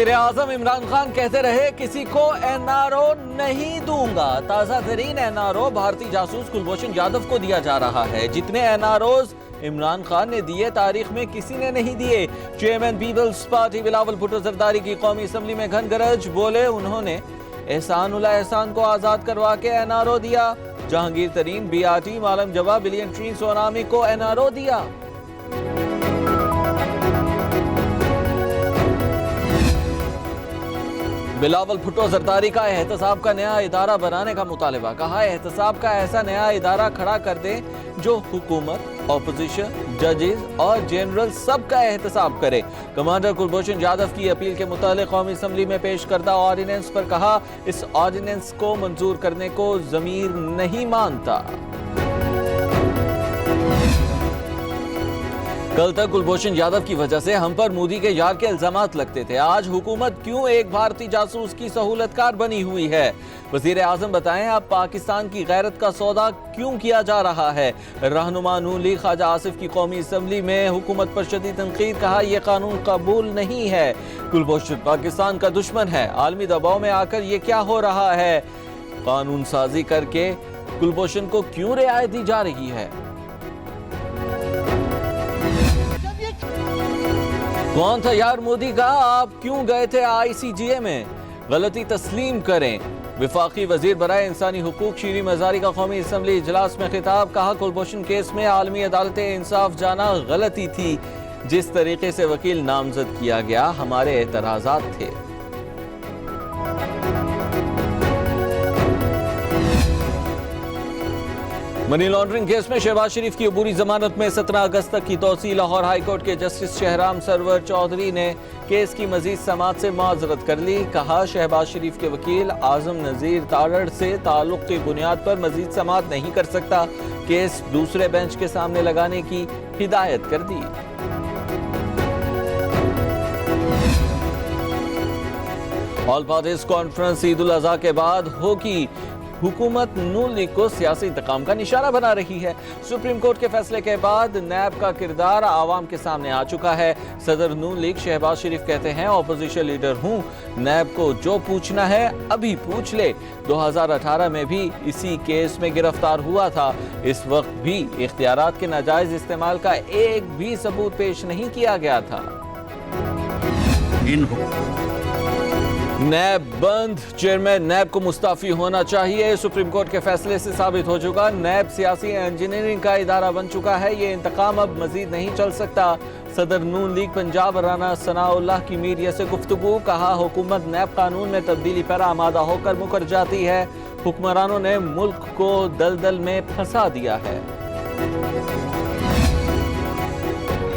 وزیر اعظم عمران خان کہتے رہے کسی کو NRO نہیں دوں گا. تازہ ترین NRO بھارتی جاسوس کلبھوشن یادو کو دیا جا رہا ہے. جتنے NROز عمران خان نے دیے تاریخ میں کسی نے نہیں دیے. چیئرمین پیپلز پارٹی بلاول بھٹو زرداری کی قومی اسمبلی میں گھن گرج بولے انہوں نے احسان اللہ احسان کو آزاد کروا کے NRO دیا. جہانگیر ترین BRT معلم جبا بلین ٹری سونامی کو NRO دیا. بلاول بھٹو زرداری کا احتساب کا نیا ادارہ بنانے کا مطالبہ. کہا احتساب کا ایسا نیا ادارہ کھڑا کر دیں جو حکومت، اپوزیشن، ججز اور جنرل سب کا احتساب کرے. کمانڈر کلبھوشن یادو کی اپیل کے متعلق قومی اسمبلی میں پیش کردہ آرڈیننس پر کہا اس آرڈیننس کو منظور کرنے کو ضمیر نہیں مانتا. کل تک کلبھوشن یادو کی وجہ سے ہم پر مودی کے یار کے الزامات لگتے تھے. آج حکومت کیوں ایک بھارتی جاسوس کی سہولت کار بنی ہوئی ہے؟ وزیر اعظم بتائیں اب پاکستان کی غیرت کا سودا کیوں کیا جا رہا ہے؟ رہنما نون لیگ خواجہ آصف کی قومی اسمبلی میں حکومت پر شدید تنقید. کہا یہ قانون قبول نہیں ہے. کلبھوشن پاکستان کا دشمن ہے. عالمی دباؤ میں آ کر یہ کیا ہو رہا ہے؟ قانون سازی کر کے کلبھوشن کو کیوں رعایت دی جا رہی ہے؟ کون تھا یار مودی کا؟ آپ کیوں گئے تھے ICJA میں؟ غلطی تسلیم کریں. وفاقی وزیر برائے انسانی حقوق شیریں مزاری کا قومی اسمبلی اجلاس میں خطاب. کہا کلبھوشن کیس میں عالمی عدالت انصاف جانا غلطی تھی. جس طریقے سے وکیل نامزد کیا گیا ہمارے اعتراضات تھے. منی لانڈرنگ کیس میں شہباز شریف کی عبوری ضمانت میں 17 اگست تک کی توسیع. لاہور ہائی کورٹ کے جسٹس شہرام سرور چودھری نے کیس کی مزید سماعت سے معذرت کر لی. کہا شہباز شریف کے وکیل اعظم نذیر تارڑ سے تعلق کی بنیاد پر مزید سماعت نہیں کر سکتا. کیس دوسرے بینچ کے سامنے لگانے کی ہدایت کر دی. آل پارٹیز کانفرنس عید الاضحیٰ کے بعد ہوگی. حکومت نون لیگ کو سیاسی انتقام کا نشانہ بنا رہی ہے. سپریم کورٹ کے فیصلے کے بعد نیب کا کردار عوام کے سامنے آ چکا ہے. صدر نون لیگ شہباز شریف کہتے ہیں اپوزیشن لیڈر ہوں، نیب کو جو پوچھنا ہے ابھی پوچھ لے. 2018 میں بھی اسی کیس میں گرفتار ہوا تھا. اس وقت بھی اختیارات کے ناجائز استعمال کا ایک بھی ثبوت پیش نہیں کیا گیا تھا. نیب بند. چیئرمین نیب کو مستعفی ہونا چاہیے. سپریم کورٹ کے فیصلے سے ثابت ہو چکا نیب سیاسی انجینئرنگ کا ادارہ بن چکا ہے. یہ انتقام اب مزید نہیں چل سکتا. صدر نون لیگ پنجاب رانا ثناء اللہ کی میڈیا سے گفتگو. کہا حکومت نیب قانون میں تبدیلی پر آمادہ ہو کر مکر جاتی ہے. حکمرانوں نے ملک کو دلدل میں پھنسا دیا ہے.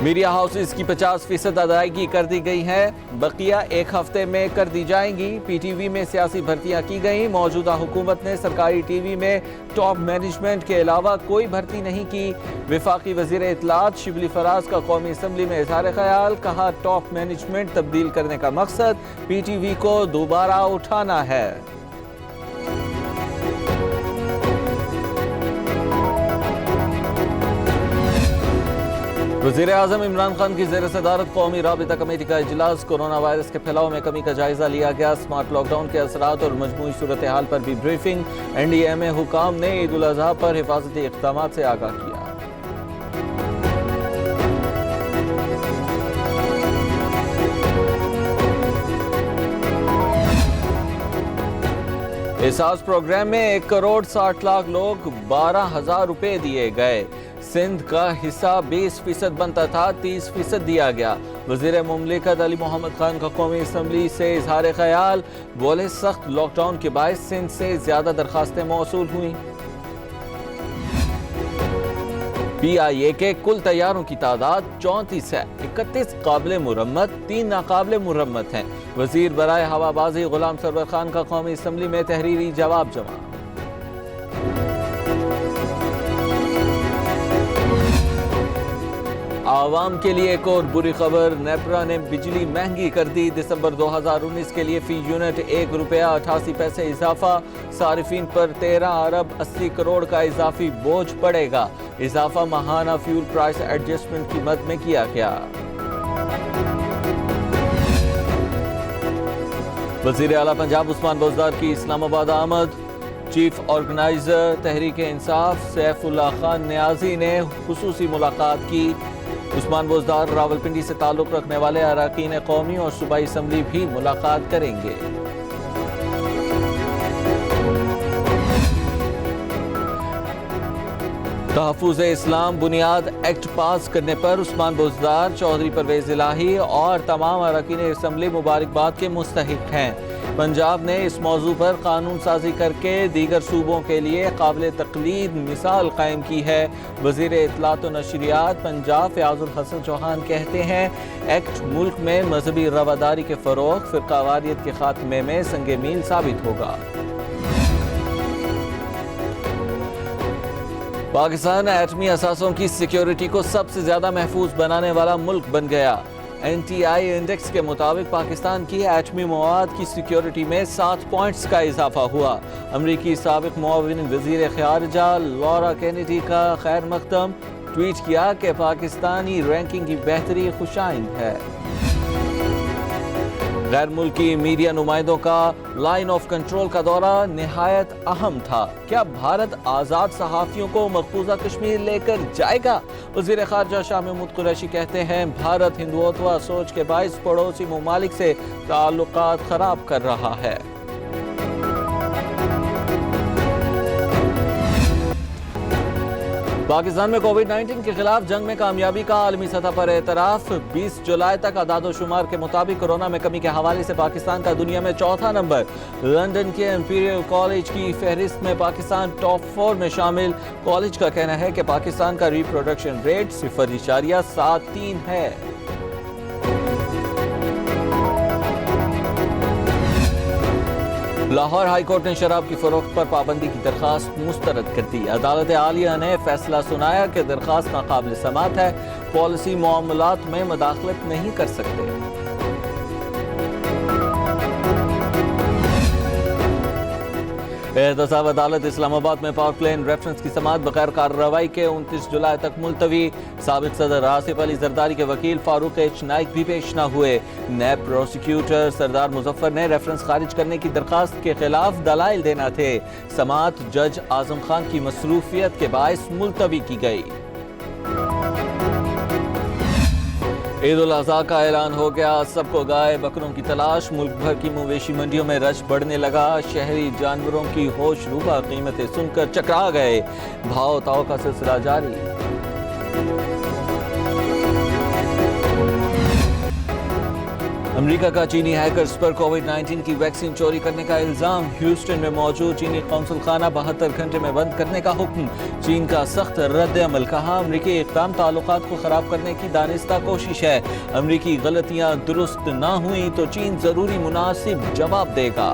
میڈیا ہاؤسز کی 50% ادائیگی کر دی گئی ہے. بقیہ ایک ہفتے میں کر دی جائیں گی. PTV میں سیاسی بھرتیاں کی گئیں. موجودہ حکومت نے سرکاری TV میں ٹاپ مینجمنٹ کے علاوہ کوئی بھرتی نہیں کی. وفاقی وزیر اطلاعات شبلی فراز کا قومی اسمبلی میں اظہار خیال. کہا ٹاپ مینجمنٹ تبدیل کرنے کا مقصد PTV کو دوبارہ اٹھانا ہے. وزیر اعظم عمران خان کی زیر صدارت قومی رابطہ کمیٹی کا اجلاس. کورونا وائرس کے پھیلاؤ میں کمی کا جائزہ لیا گیا. اسمارٹ لاک ڈاؤن کے اثرات اور مجموعی صورتحال پر بھی بریفنگ. NDMA حکام نے عید الاضحیٰ پر حفاظتی اقدامات سے آگاہ کیا. احساس پروگرام میں 1 کروڑ 60 لاکھ لوگ 12,000 روپے دیے گئے. سندھ کا حصہ 20% بنتا تھا، 30% دیا گیا. وزیر مملکت علی محمد خان کا قومی اسمبلی سے اظہار خیال. بولے سخت لاک ڈاؤن کے باعث سندھ سے زیادہ درخواستیں موصول ہوئیں. PIA کے کل طیاروں کی تعداد 34 ہے. 31 قابل مرمت، 3 ناقابل مرمت ہیں. وزیر برائے ہوا بازی غلام سرور خان کا قومی اسمبلی میں تحریری جواب جمع. عوام کے لیے ایک اور بری خبر. نیپرا نے بجلی مہنگی کر دی. دسمبر 2019 کے لیے فی یونٹ 1 روپیہ 88 پیسے اضافہ. صارفین پر 13 ارب 80 کروڑ کا اضافی بوجھ پڑے گا. اضافہ ماہانہ فیول پرائس ایڈجسٹمنٹ کی مد میں کیا گیا. وزیر اعلیٰ پنجاب عثمان بزدار کی اسلام آباد آمد. چیف آرگنائزر تحریک انصاف سیف اللہ خان نیازی نے خصوصی ملاقات کی. عثمان بزدار راولپنڈی سے تعلق رکھنے والے اراکین قومی اور صوبائی اسمبلی بھی ملاقات کریں گے. تحفظ اسلام بنیاد ایکٹ پاس کرنے پر عثمان بزدار، چودھری پرویز الہی اور تمام اراکین اسمبلی مبارکباد کے مستحق ہیں. پنجاب نے اس موضوع پر قانون سازی کر کے دیگر صوبوں کے لیے قابل تقلید مثال قائم کی ہے. وزیر اطلاعات و نشریات پنجاب فیاض الحسن چوہان کہتے ہیں ایکٹ ملک میں مذہبی رواداری کے فروغ، فرقہ واریت کے خاتمے میں سنگ میل ثابت ہوگا. پاکستان ایٹمی اثاثوں کی سیکیورٹی کو سب سے زیادہ محفوظ بنانے والا ملک بن گیا. NTI انڈیکس کے مطابق پاکستان کی ایٹمی مواد کی سیکیورٹی میں 7 پوائنٹس کا اضافہ ہوا. امریکی سابق معاون وزیر خارجہ لورا کینیڈی کا خیر مقدم، ٹویٹ کیا کہ پاکستانی رینکنگ کی بہتری خوشائند ہے. غیر ملکی میڈیا نمائندوں کا لائن آف کنٹرول کا دورہ نہایت اہم تھا. کیا بھارت آزاد صحافیوں کو مقبوضہ کشمیر لے کر جائے گا؟ وزیر خارجہ شاہ محمود قریشی کہتے ہیں بھارت ہندوتوا سوچ کے باعث پڑوسی ممالک سے تعلقات خراب کر رہا ہے. پاکستان میں کووڈ-19 کے خلاف جنگ میں کامیابی کا عالمی سطح پر اعتراف. 20 جولائی تک اعداد و شمار کے مطابق کورونا میں کمی کے حوالے سے پاکستان کا دنیا میں چوتھا نمبر. لندن کے امپیریل کالج کی فہرست میں پاکستان ٹاپ 4 میں شامل. کالج کا کہنا ہے کہ پاکستان کا ریپروڈکشن ریٹ 0.73 ہے. لاہور ہائی کورٹ نے شراب کی فروخت پر پابندی کی درخواست مسترد کر دی. عدالت عالیہ نے فیصلہ سنایا کہ درخواست ناقابل سماعت ہے، پالیسی معاملات میں مداخلت نہیں کر سکتے. احتساب عدالت اسلام آباد میں پاور پلان ریفرنس کی سماعت بغیر کارروائی کے 29 جولائی تک ملتوی. سابق صدر آصف علی زرداری کے وکیل فاروق ایچ نائک بھی پیش نہ ہوئے. نیب پروسیکیوٹر سردار مظفر نے ریفرنس خارج کرنے کی درخواست کے خلاف دلائل دینا تھے. سماعت جج اعظم خان کی مصروفیت کے باعث ملتوی کی گئی. عید الاضحیٰ کا اعلان ہو گیا. سب کو گائے بکروں کی تلاش. ملک بھر کی مویشی منڈیوں میں رش بڑھنے لگا. شہری جانوروں کی ہوش روبا قیمتیں سن کر چکرا گئے. بھاؤ تاؤ کا سلسلہ جاری. امریکہ کا چینی ہیکرز پر کووڈ-19 کی ویکسین چوری کرنے کا الزام. ہیوسٹن میں موجود چینی قونصل خانہ 72 گھنٹے میں بند کرنے کا حکم. چین کا سخت رد عمل. کہا امریکی اقدام تعلقات کو خراب کرنے کی دانستہ کوشش ہے. امریکی غلطیاں درست نہ ہوئیں تو چین ضروری مناسب جواب دے گا.